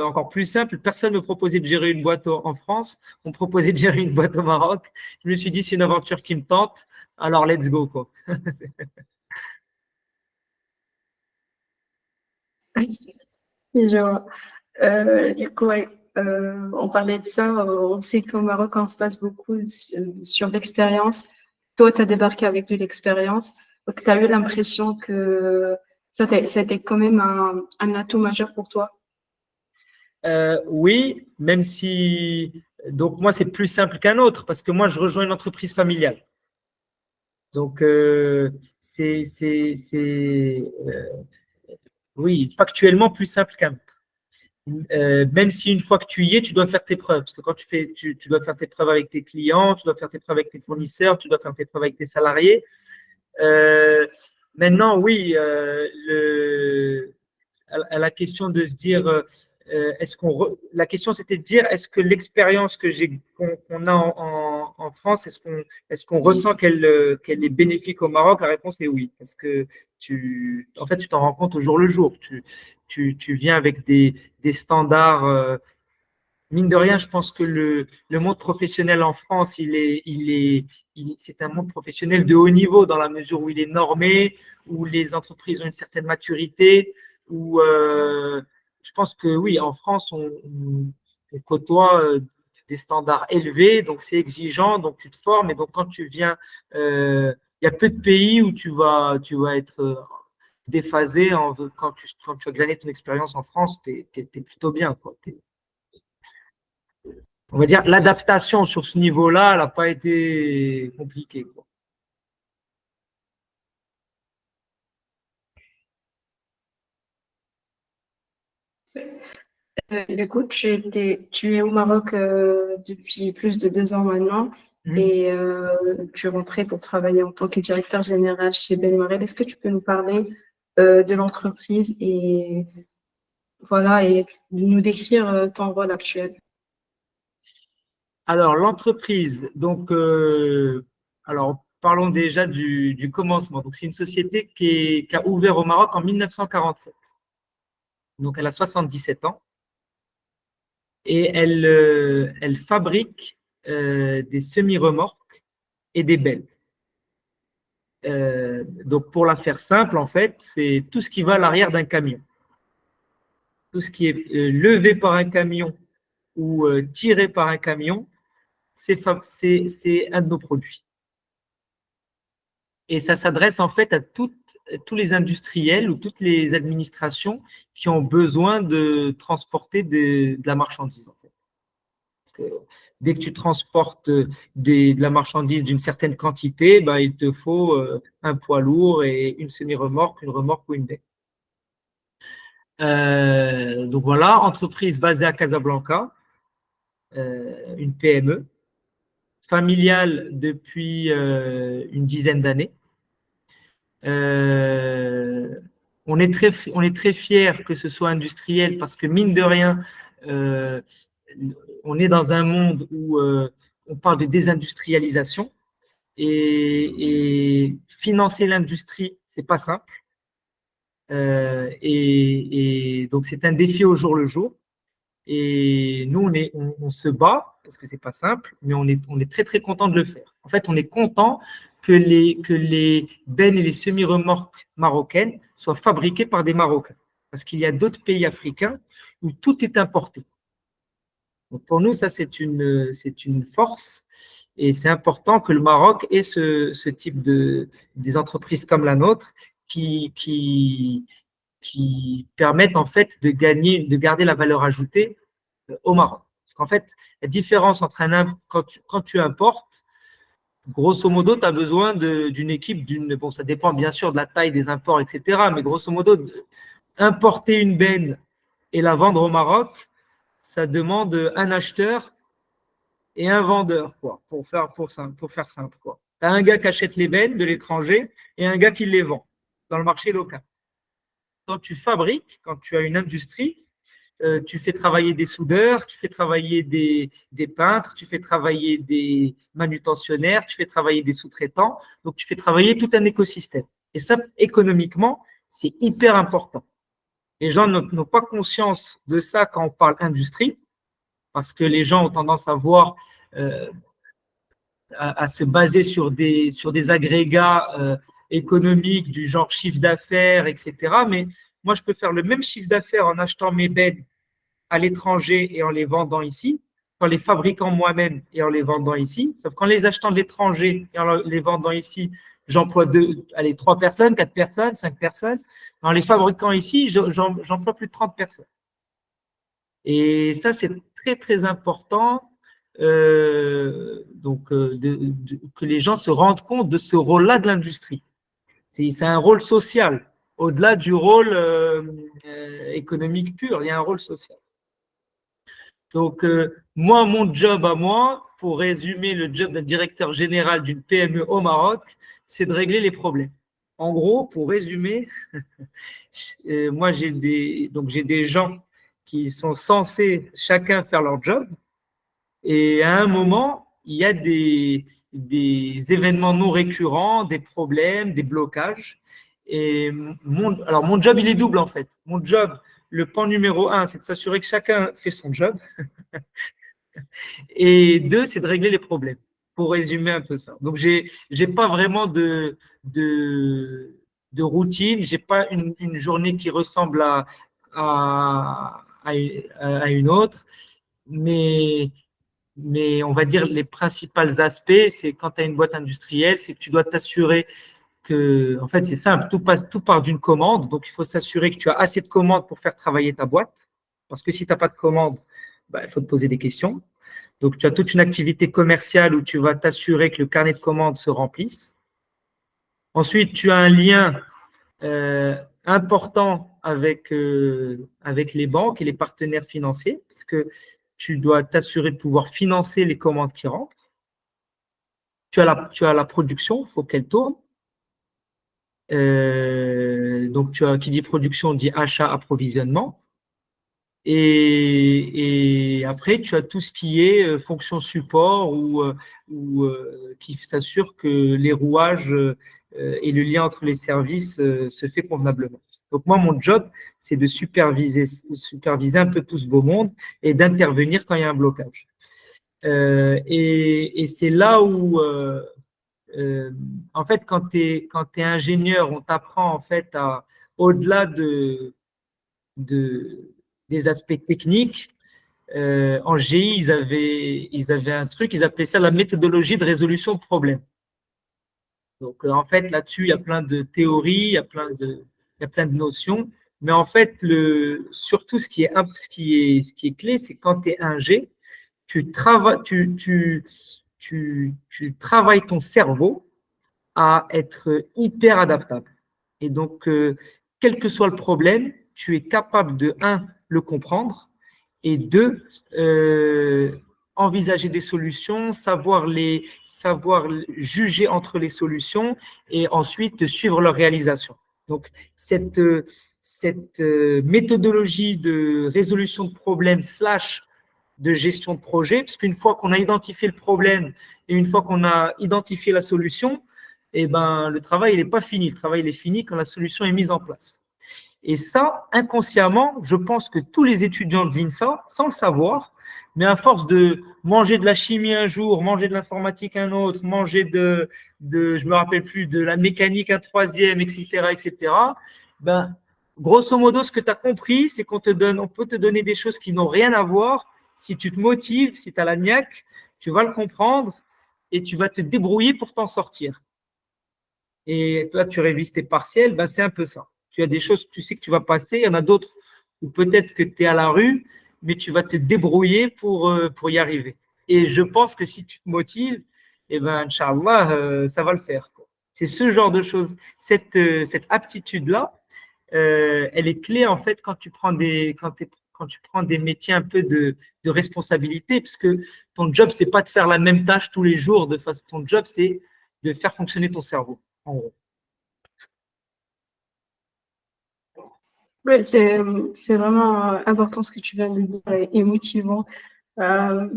encore plus simple, personne ne me proposait de gérer une boîte en France. On me proposait de gérer une boîte au Maroc. Je me suis dit, c'est une aventure qui me tente. Alors, let's go, quoi. Je vois. Du coup, ouais, on parlait de ça. On sait qu'au Maroc, on se passe beaucoup sur l'expérience. Toi, tu as débarqué avec de l'expérience. Donc, tu as eu l'impression que c'était quand même un atout majeur pour toi. Oui, même si. Donc, moi, c'est plus simple qu'un autre parce que moi, je rejoins une entreprise familiale. Donc, oui, factuellement plus simple qu'un autre. Même si une fois que tu y es, tu dois faire tes preuves. Parce que quand tu dois faire tes preuves avec tes clients, tu dois faire tes preuves avec tes fournisseurs, tu dois faire tes preuves avec tes salariés. Euh, Maintenant, oui, à la question de se dire, la question c'était de dire, est-ce que l'expérience qu'on a en France, est-ce qu'on ressent qu'elle est bénéfique au Maroc? La réponse est oui, parce que en fait, tu t'en rends compte au jour le jour. Tu viens avec des standards. Mine de rien, je pense que le monde professionnel en France, c'est un monde professionnel de haut niveau dans la mesure où il est normé, où les entreprises ont une certaine maturité, où je pense que oui, en France, on côtoie des standards élevés, donc c'est exigeant, donc tu te formes, et donc quand tu viens, il y a peu de pays où tu vas être déphasé quand tu as gagné ton expérience en France, tu es plutôt bien, quoi. On va dire l'adaptation sur ce niveau-là, elle n'a pas été compliquée, quoi. Écoute, tu es au Maroc depuis plus de 2 ans maintenant Mhm. et tu es rentré pour travailler en tant que directeur général chez Ben Marel. Est-ce que tu peux nous parler de l'entreprise et voilà et nous décrire ton rôle actuel? Alors, l'entreprise, donc, alors, parlons déjà du commencement. Donc, c'est une société qui a ouvert au Maroc en 1947. Donc, elle a 77 ans et elle fabrique des semi-remorques et des belles. Donc, pour la faire simple, en fait, c'est tout ce qui va à l'arrière d'un camion. Tout ce qui est levé par un camion ou tiré par un camion, c'est un de nos produits. Et ça s'adresse en fait à tous les industriels ou toutes les administrations qui ont besoin de transporter de la marchandise. En fait. Parce que dès que tu transportes de la marchandise d'une certaine quantité, ben, il te faut un poids lourd et une semi-remorque, une remorque ou une benne. Donc voilà, entreprise basée à Casablanca, une PME, familiale depuis une dizaine d'années. Euh, on est très fiers que ce soit industriel parce que mine de rien, euh, on est dans un monde où on parle de désindustrialisation et financer l'industrie, c'est pas simple. Et donc c'est un défi au jour le jour. Et nous, on se bat parce que c'est pas simple, mais on est très très content de le faire. En fait, on est content que les bennes et les semi-remorques marocaines soient fabriquées par des Marocains. Parce qu'il y a d'autres pays africains où tout est importé. Donc pour nous, ça, c'est une force. Et c'est important que le Maroc ait ce type des entreprises comme la nôtre qui permettent en fait de garder la valeur ajoutée au Maroc. Parce qu'en fait, la différence entre quand tu importes, grosso modo, tu as besoin d'une équipe bon, ça dépend bien sûr de la taille des imports, etc. Mais grosso modo, importer une benne et la vendre au Maroc, ça demande un acheteur et un vendeur, quoi, pour faire simple, quoi. Tu as un gars qui achète les bennes de l'étranger et un gars qui les vend dans le marché local. quand tu fabriques, quand tu as une industrie, tu fais travailler des soudeurs, tu fais travailler des peintres, tu fais travailler des manutentionnaires, tu fais travailler des sous-traitants. Donc, tu fais travailler tout un écosystème. Et ça, économiquement, c'est hyper important. Les gens n'ont pas conscience de ça quand on parle industrie, parce que les gens ont tendance à voir, à se baser sur des agrégats économiques du genre chiffre d'affaires, etc. Mais moi, je peux faire le même chiffre d'affaires en achetant mes bennes à l'étranger et en les vendant ici, en les fabriquant moi-même et en les vendant ici. Sauf qu'en les achetant de l'étranger et en les vendant ici, j'emploie trois personnes, quatre personnes, cinq personnes. En les fabriquant ici, j'emploie plus de 30 personnes. Et ça, c'est très, très important. Que les gens se rendent compte de ce rôle-là de l'industrie. C'est un rôle social. Au-delà du rôle économique pur, il y a un rôle social. Donc, moi, mon job à moi, pour résumer le job d'un directeur général d'une PME au Maroc, c'est de régler les problèmes. En gros, pour résumer, moi, j'ai des gens qui sont censés chacun faire leur job. Et à un moment, il y a des événements non récurrents, des problèmes, des blocages. Et alors, mon job, il est double en fait. Mon job, le pan numéro un, c'est de s'assurer que chacun fait son job. Et deux, c'est de régler les problèmes, pour résumer un peu ça. Donc, j'ai pas vraiment de routine, j'ai pas une journée qui ressemble à une autre, mais on va dire les principaux aspects, c'est quand tu as une boîte industrielle, c'est que tu dois t'assurer que, en fait, c'est simple, tout part d'une commande, donc il faut s'assurer que tu as assez de commandes pour faire travailler ta boîte, parce que si tu n'as pas de commandes, bah, il faut te poser des questions. Donc, tu as toute une activité commerciale où tu vas t'assurer que le carnet de commandes se remplisse. Ensuite, tu as un lien important avec les banques et les partenaires financiers, parce que tu dois t'assurer de pouvoir financer les commandes qui rentrent. Tu as la production, il faut qu'elle tourne. Donc, qui dit production dit achat, approvisionnement. Et après, tu as tout ce qui est fonction support ou qui s'assure que les rouages et le lien entre les services se fait convenablement. Donc moi, mon job, c'est de superviser un peu tout ce beau monde et d'intervenir quand il y a un blocage. Et c'est là où, en fait, quand tu es ingénieur, on t'apprend en fait au-delà des aspects techniques. En GI, ils avaient un truc, ils appelaient ça la méthodologie de résolution de problèmes. Donc, en fait, là-dessus, il y a plein de théories, il y a plein de notions. Mais en fait, surtout, ce qui est clé, c'est quand tu es ingé, tu travailles ton cerveau à être hyper adaptable. Et donc, quel que soit le problème, tu es capable de, le comprendre, et deux, envisager des solutions, savoir juger entre les solutions et ensuite suivre leur réalisation. Donc, cette méthodologie de résolution de problèmes / de gestion de projet, parce qu'une fois qu'on a identifié le problème et une fois qu'on a identifié la solution, eh ben, le travail n'est pas fini. Le travail est fini quand la solution est mise en place. Et ça, inconsciemment, je pense que tous les étudiants de l'INSA, sans le savoir, mais à force de manger de la chimie un jour, manger de l'informatique un autre, manger je me rappelle plus, de la mécanique un troisième, etc., ben, grosso modo, ce que tu as compris, c'est on peut te donner des choses qui n'ont rien à voir. Si tu te motives, si tu as la niaque, tu vas le comprendre et tu vas te débrouiller pour t'en sortir. Et toi, tu révises tes partiels, ben, c'est un peu ça. Tu as des choses que tu sais que tu vas passer, il y en a d'autres où peut-être que tu es à la rue, mais tu vas te débrouiller pour y arriver. Et je pense que si tu te motives, eh ben, Inch'Allah, ça va le faire. C'est ce genre de choses, cette aptitude-là, elle est clé en fait quand tu prends des métiers un peu de responsabilité, parce que ton job, c'est pas de faire la même tâche tous les jours. Ton job, c'est de faire fonctionner ton cerveau, en gros. Ouais, c'est vraiment important ce que tu viens de dire et motivant. Euh,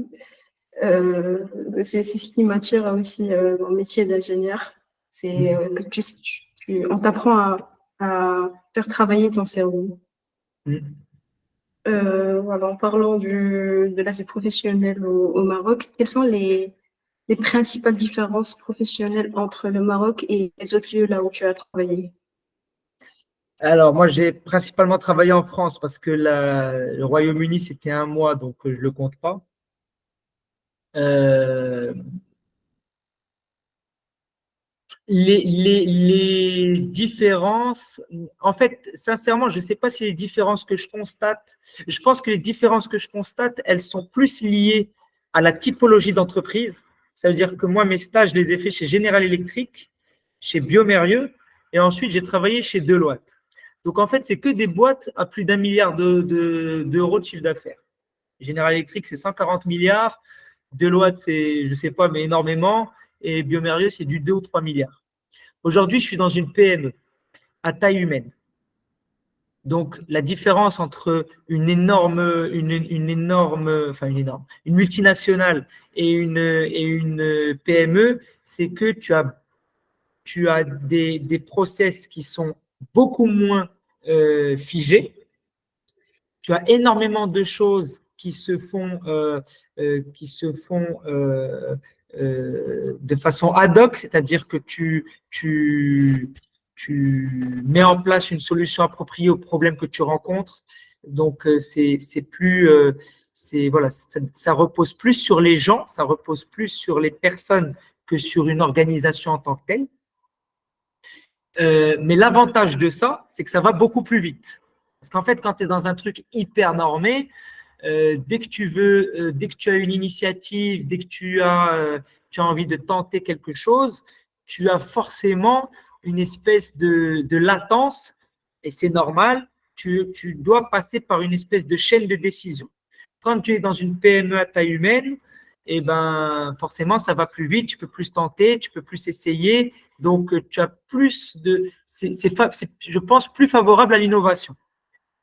c'est ce qui m'attire aussi dans le métier d'ingénieur. C'est que on t'apprend à faire travailler ton cerveau. Mm. Voilà, en parlant de la vie professionnelle au Maroc, quelles sont les principales différences professionnelles entre le Maroc et les autres lieux là où tu as travaillé? Alors, moi, j'ai principalement travaillé en France parce que le Royaume-Uni, c'était un mois, donc je ne le compte pas. Euh, les différences, en fait, sincèrement, je ne sais pas si les différences que je constate, je pense que les différences que je constate, elles sont plus liées à la typologie d'entreprise. Ça veut dire que moi, mes stages, je les ai faits chez General Electric, chez Biomérieux, et ensuite, j'ai travaillé chez Deloitte. Donc, en fait, c'est que des boîtes à plus d'1 milliard d'euros de chiffre d'affaires. General Electric, c'est 140 milliards. Deloitte, c'est, je ne sais pas, mais énormément. Et Biomérieux, c'est du 2 ou 3 milliards. Aujourd'hui, je suis dans une PME à taille humaine. Donc, la différence entre une multinationale et une PME, c'est que tu as des process qui sont beaucoup moins figés. Tu as énormément de choses qui se font de façon ad hoc, c'est-à-dire que tu mets en place une solution appropriée au problème que tu rencontres. Donc, c'est plus, voilà, ça repose plus sur les gens, ça repose plus sur les personnes que sur une organisation en tant que telle. Mais l'avantage de ça, c'est que ça va beaucoup plus vite. Parce qu'en fait, quand tu es dans un truc hyper normé, dès que tu as une initiative, dès que tu as envie de tenter quelque chose, tu as forcément une espèce de latence, et c'est normal, tu dois passer par une espèce de chaîne de décision. Quand tu es dans une PME à taille humaine, eh ben, forcément, ça va plus vite, tu peux plus tenter, tu peux plus essayer, donc tu as plus de… je pense, plus favorable à l'innovation.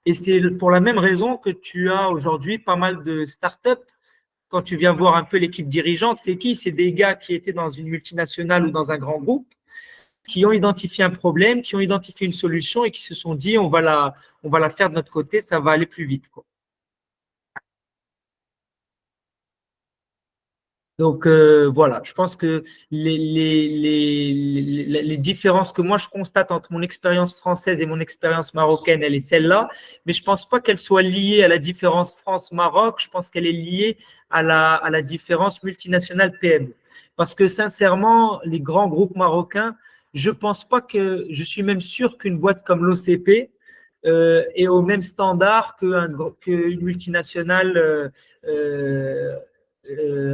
Et c'est pour la même raison que tu as aujourd'hui pas mal de startups. Quand tu viens voir un peu l'équipe dirigeante, c'est qui? C'est des gars qui étaient dans une multinationale ou dans un grand groupe, qui ont identifié un problème, qui ont identifié une solution et qui se sont dit on va la faire de notre côté, ça va aller plus vite, quoi. Donc voilà, je pense que les différences que moi je constate entre mon expérience française et mon expérience marocaine, elle est celle-là, mais je ne pense pas qu'elle soit liée à la différence France-Maroc, je pense qu'elle est liée à la différence multinationale PME. Parce que sincèrement, les grands groupes marocains, je pense pas je suis même sûr qu'une boîte comme l'OCP est au même standard qu'une multinationale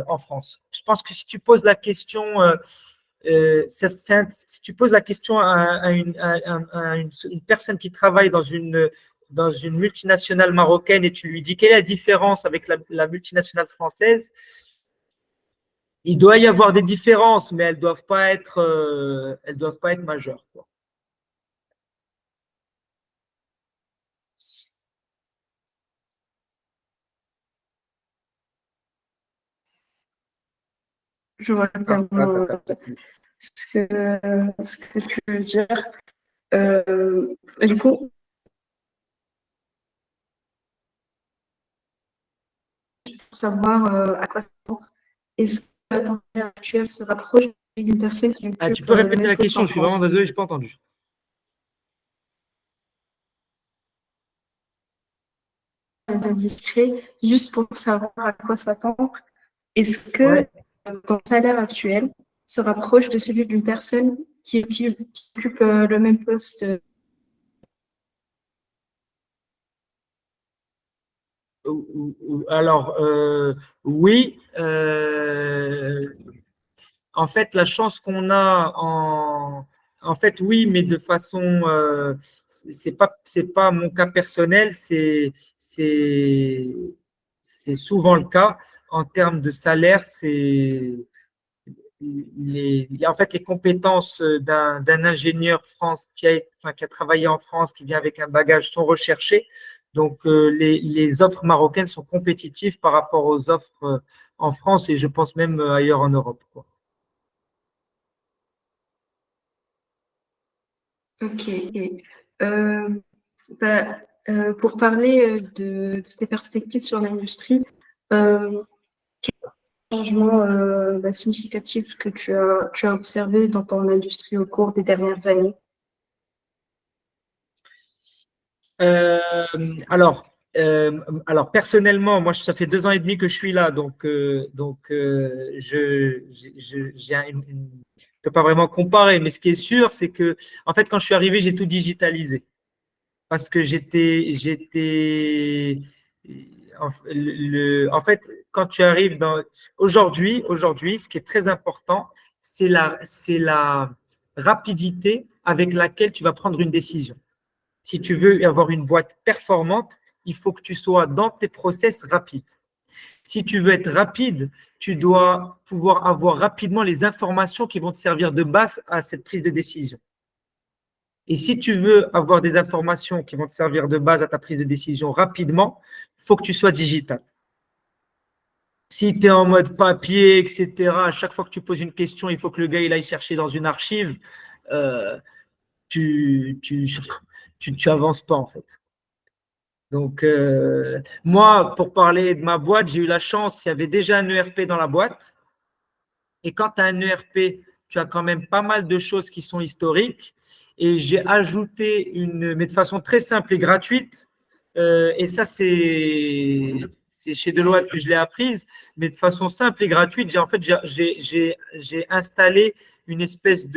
en France. Je pense que si tu poses la question, si tu poses la question à une personne qui travaille dans une multinationale marocaine et tu lui dis quelle est la différence avec la multinationale française, il doit y avoir des différences, mais elles doivent pas être majeures, quoi. Je vois Ah, là, ça clairement capte plus. ce que tu veux dire. Du coup, pour savoir à quoi s'attendre, est-ce que ton salaire actuel se rapproche d'une personne qui Ah, tu occupe peux le répéter même la poste question, en je suis vraiment France? désolé, je n'ai pas entendu. C'est indiscret, juste pour savoir à quoi s'attendre. Est-ce que Ouais. ton salaire actuel se rapproche de celui d'une personne qui occupe le même poste? Alors, oui. En fait, la chance qu'on a en fait, oui, mais de façon, c'est pas mon cas personnel, c'est souvent le cas. En termes de salaire, en fait, les compétences d'un ingénieur France qui a travaillé en France, qui vient avec un bagage, sont recherchées. Donc, les offres marocaines sont compétitives par rapport aux offres en France et je pense même ailleurs en Europe, quoi. Ok. Euh, bah, pour parler de tes perspectives sur l'industrie, euh, changement significatif que tu as observé dans ton industrie au cours des dernières années? Euh, alors, alors, personnellement, moi, ça fait 2 ans et demi que je suis là, donc je peux pas vraiment comparer. Mais ce qui est sûr, c'est que, en fait, quand je suis arrivé, j'ai tout digitalisé parce que en fait, quand tu arrives aujourd'hui, ce qui est très important, c'est la rapidité avec laquelle tu vas prendre une décision. Si tu veux avoir une boîte performante, il faut que tu sois dans tes process rapides. Si tu veux être rapide, tu dois pouvoir avoir rapidement les informations qui vont te servir de base à cette prise de décision. Et si tu veux avoir des informations qui vont te servir de base à ta prise de décision rapidement, il faut que tu sois digital. Si tu es en mode papier, etc., à chaque fois que tu poses une question, il faut que le gars il aille chercher dans une archive, euh, tu avances pas en fait. Donc, moi, pour parler de ma boîte, j'ai eu la chance, il y avait déjà un ERP dans la boîte. Et quand tu as un ERP, tu as quand même pas mal de choses qui sont historiques. Et j'ai ajouté mais de façon très simple et gratuite. Et ça, c'est chez Deloitte que je l'ai apprise. Mais de façon simple et gratuite, j'ai installé une espèce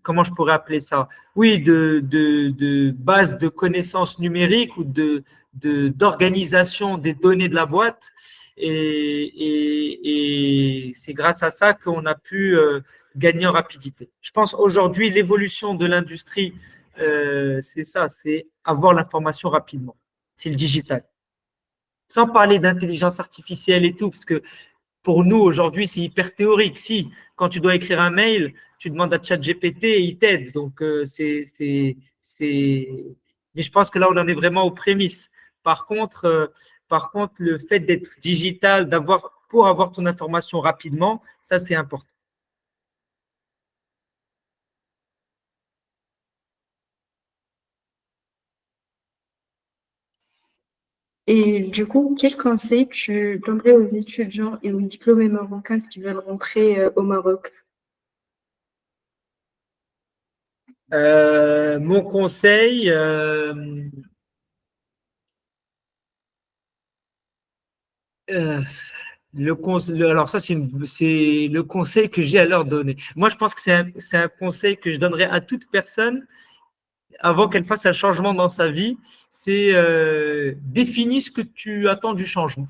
comment je pourrais appeler ça? Oui, de base de connaissances numériques ou d'organisation des données de la boîte. Et c'est grâce à ça qu'on a pu gagner en rapidité. Je pense aujourd'hui, l'évolution de l'industrie, c'est ça, c'est avoir l'information rapidement. C'est le digital. Sans parler d'intelligence artificielle et tout, parce que pour nous, aujourd'hui, c'est hyper théorique. Si, quand tu dois écrire un mail, tu demandes à ChatGPT et il t'aide. Donc, mais je pense que là, on en est vraiment aux prémices. Par contre, euh, par contre, le fait d'être digital, pour avoir ton information rapidement, ça, c'est important. Et du coup, quel conseil tu donnerais aux étudiants et aux diplômés marocains qui veulent rentrer au Maroc? Mon conseil, euh, alors ça, c'est le conseil que j'ai à leur donner. Moi, je pense que c'est un conseil que je donnerais à toute personne avant qu'elle fasse un changement dans sa vie. C'est définis ce que tu attends du changement.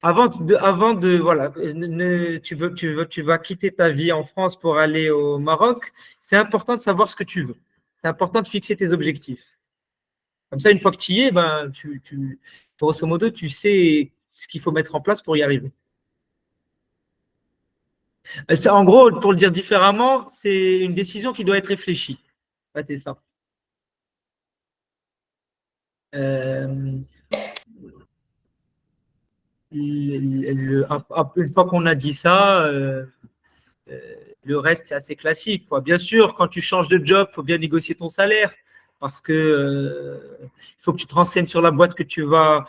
Voilà, tu vas quitter ta vie en France pour aller au Maroc. C'est important de savoir ce que tu veux. C'est important de fixer tes objectifs. Comme ça, une fois que tu y es, ben, grosso modo, tu sais ce qu'il faut mettre en place pour y arriver. En gros, pour le dire différemment, c'est une décision qui doit être réfléchie. Ouais, c'est ça. Euh, une fois qu'on a dit ça, euh, le reste, c'est assez classique, quoi. Bien sûr, quand tu changes de job, il faut bien négocier ton salaire parce que il faut que tu te renseignes sur la boîte que tu vas.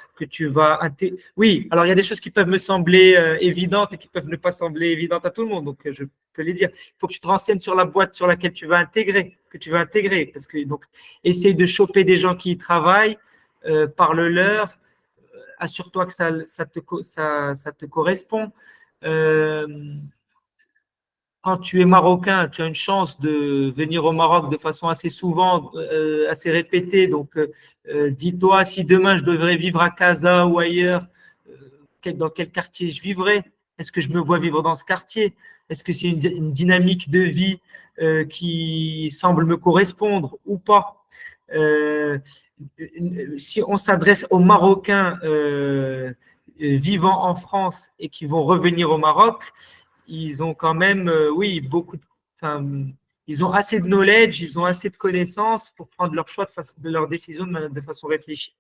Oui, alors il y a des choses qui peuvent me sembler évidentes et qui peuvent ne pas sembler évidentes à tout le monde, donc je peux les dire. Il faut que tu te renseignes sur la boîte sur laquelle que tu vas intégrer, parce que donc essaye de choper des gens qui y travaillent, parle-leur, assure-toi que ça te correspond. Euh, Quand tu es marocain, tu as une chance de venir au Maroc de façon assez souvent, assez répétée. Donc, dis-toi, si demain je devrais vivre à Casa ou ailleurs, dans quel quartier je vivrais? Est-ce que je me vois vivre dans ce quartier? Est-ce que c'est une dynamique de vie qui semble me correspondre ou pas? Si on s'adresse aux Marocains, vivant en France et qui vont revenir au Maroc, ils ont quand même, oui, enfin, ils ont assez de knowledge, ils ont assez de connaissances pour prendre leur choix de leurs décisions de façon réfléchie.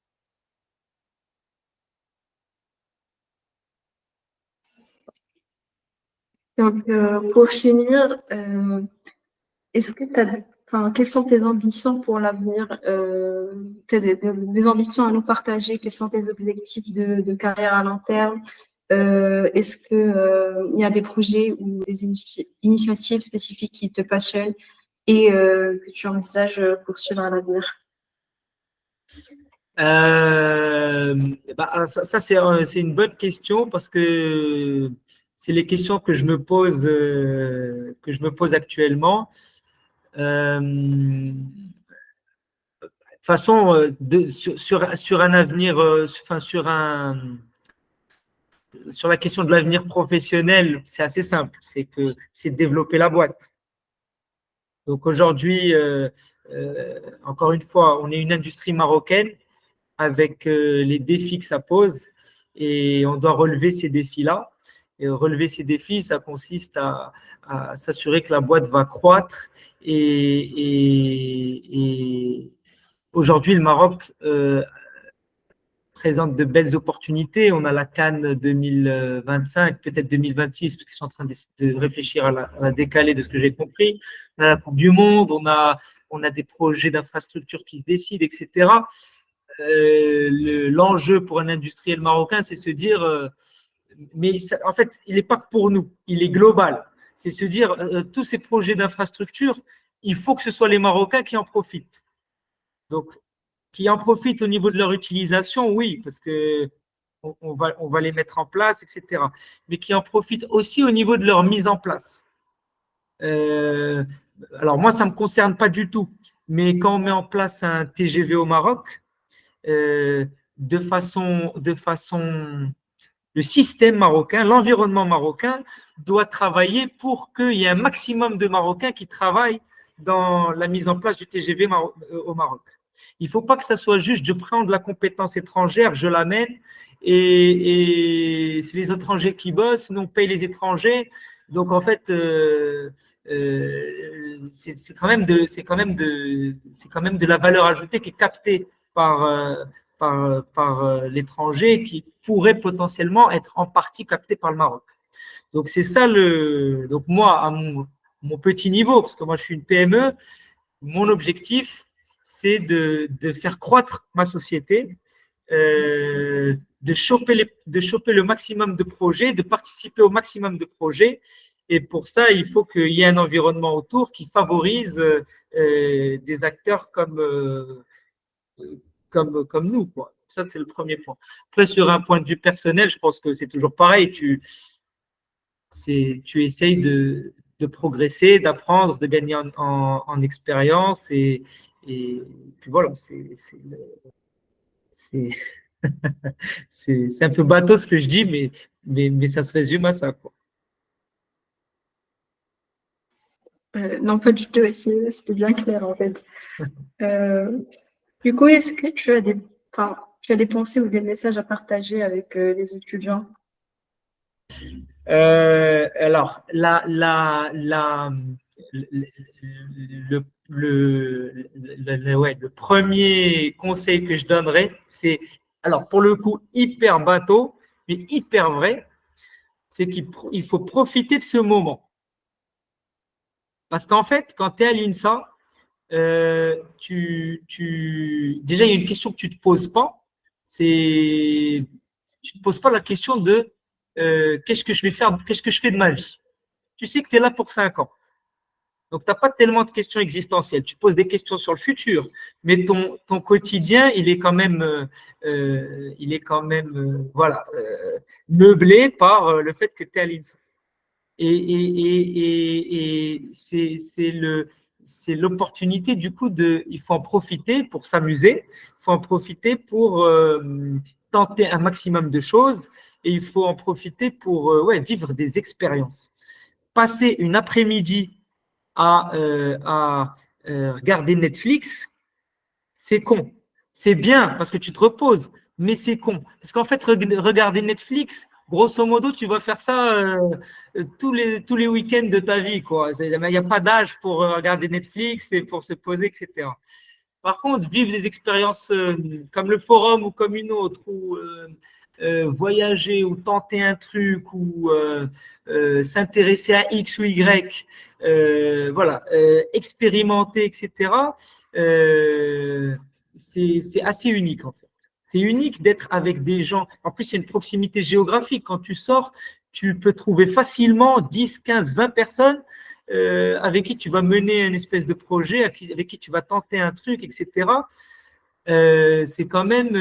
Donc, pour finir, est-ce que enfin, quelles sont tes ambitions pour l'avenir? Tu as des ambitions à nous partager? Quels sont tes objectifs de carrière à long terme? Est-ce que, il y a des projets ou des initiatives spécifiques qui te passionnent et que tu envisages poursuivre à l'avenir? Ça, c'est une bonne question parce que c'est les questions que je me pose actuellement. De toute façon, sur un avenir, enfin, sur la question de l'avenir professionnel, c'est assez simple. C'est de développer la boîte. Donc aujourd'hui, encore une fois, on est une industrie marocaine avec les défis que ça pose et on doit relever ces défis-là. Et relever ces défis, ça consiste à s'assurer que la boîte va croître et aujourd'hui, le Maroc présente de belles opportunités. On a la Cannes 2025, peut-être 2026, parce qu'ils sont en train de réfléchir à la décaler de ce que j'ai compris. On a la Coupe du Monde, on a des projets d'infrastructures qui se décident, etc. L'enjeu pour un industriel marocain, c'est se dire, mais ça, en fait, il n'est pas que pour nous, il est global. C'est se dire, tous ces projets d'infrastructure, il faut que ce soit les Marocains qui en profitent. Donc, qui en profitent au niveau de leur utilisation, oui, parce que on va les mettre en place, etc. Mais qui en profitent aussi au niveau de leur mise en place. Euh, alors moi, ça ne me concerne pas du tout, mais quand on met en place un TGV au Maroc, euh, de façon, le système marocain, l'environnement marocain doit travailler pour qu'il y ait un maximum de Marocains qui travaillent dans la mise en place du TGV au Maroc. Il ne faut pas que ça soit juste je prends de la compétence étrangère, je l'amène et c'est les étrangers qui bossent, nous on paye les étrangers. Donc en fait, c'est quand même de la valeur ajoutée qui est captée par, l'étranger qui pourrait potentiellement être en partie capté par le Maroc. Donc c'est ça donc moi à mon petit niveau, parce que moi je suis une PME, mon objectif c'est de faire croître ma société, de choper le maximum de projets, de participer au maximum de projets. Et pour ça, il faut qu'il y ait un environnement autour qui favorise des acteurs comme nous, quoi. Ça, c'est le premier point. Après, sur un point de vue personnel, je pense que c'est toujours pareil. Tu essayes de progresser, d'apprendre, de gagner en expérience. Et puis voilà, c'est c'est un peu bateau ce que je dis, mais ça se résume à ça, quoi. Non, pas du tout. C'était bien clair en fait. Euh, du coup, est-ce que enfin, tu as des pensées ou des messages à partager avec les étudiants? Alors, ouais, le premier conseil que je donnerais, c'est, alors pour le coup, hyper bateau, mais hyper vrai, c'est qu'il faut profiter de ce moment. Parce qu'en fait, quand tu es à l'INSA, déjà, il y a une question que tu ne te poses pas, c'est tu ne te poses pas la question de qu'est-ce que je vais faire, qu'est-ce que je fais de ma vie. Tu sais que tu es là pour 5 ans. Donc, tu n'as pas tellement de questions existentielles. Tu poses des questions sur le futur, mais ton quotidien, il est quand même voilà, meublé par le fait que tu es à l'INSA. Et c'est l'opportunité, du coup, il faut en profiter pour s'amuser, il faut en profiter pour tenter un maximum de choses et il faut en profiter pour ouais, vivre des expériences. Passer une après-midi à regarder Netflix, c'est con. C'est bien parce que tu te reposes, mais c'est con. Parce qu'en fait, regarder Netflix, grosso modo, tu vas faire ça tous les week-ends de ta vie, quoi. Il n'y a pas d'âge pour regarder Netflix et pour se poser, etc. Par contre, vivre des expériences comme le forum ou comme une autre, ou voyager ou tenter un truc ou s'intéresser à X ou Y, voilà, expérimenter, etc. C'est assez unique en fait. C'est unique d'être avec des gens. En plus, il y a une proximité géographique. Quand tu sors, tu peux trouver facilement 10, 15, 20 personnes avec qui tu vas mener une espèce de projet, avec qui tu vas tenter un truc, etc. C'est quand même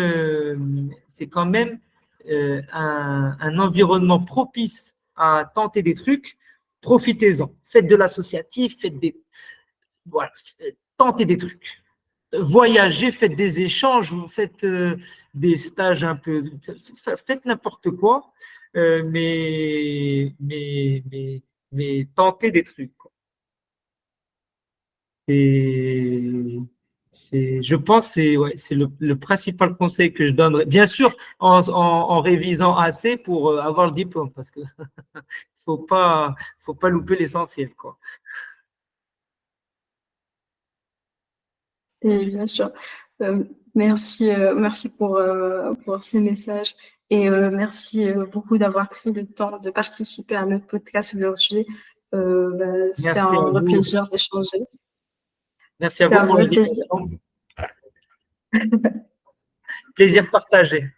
un environnement propice à tenter des trucs. Profitez-en. Faites de l'associatif, voilà, tentez des trucs. Voyagez, faites des échanges, vous faites des stages un peu, faites n'importe quoi, mais tentez des trucs. Et je pense que c'est le principal conseil que je donnerais. Bien sûr, en révisant assez pour avoir le diplôme, parce que faut pas louper l'essentiel, quoi. Et bien sûr, merci pour ces messages et merci beaucoup d'avoir pris le temps de participer à notre podcast aujourd'hui. C'était Merci à un vrai vous. plaisir d'échanger. Merci à C'était vous un pour vrai plaisir. l'invitation. Plaisir partagé.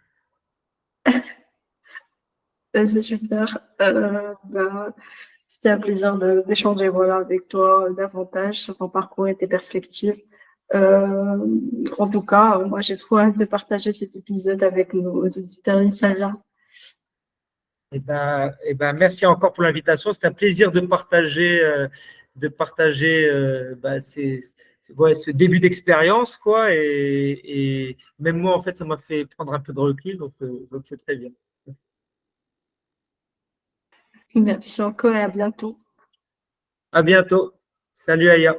C'est super. C'était un plaisir d'échanger voilà, avec toi davantage sur ton parcours et tes perspectives. Euh, En tout cas, moi, j'ai trop hâte de partager cet épisode avec nos auditeurs italiens. Merci encore pour l'invitation. C'est un plaisir de partager ouais, ce début d'expérience, quoi. Et même moi, en fait, ça m'a fait prendre un peu de recul, donc c'est très bien. Merci encore et à bientôt. À bientôt. Salut Aya.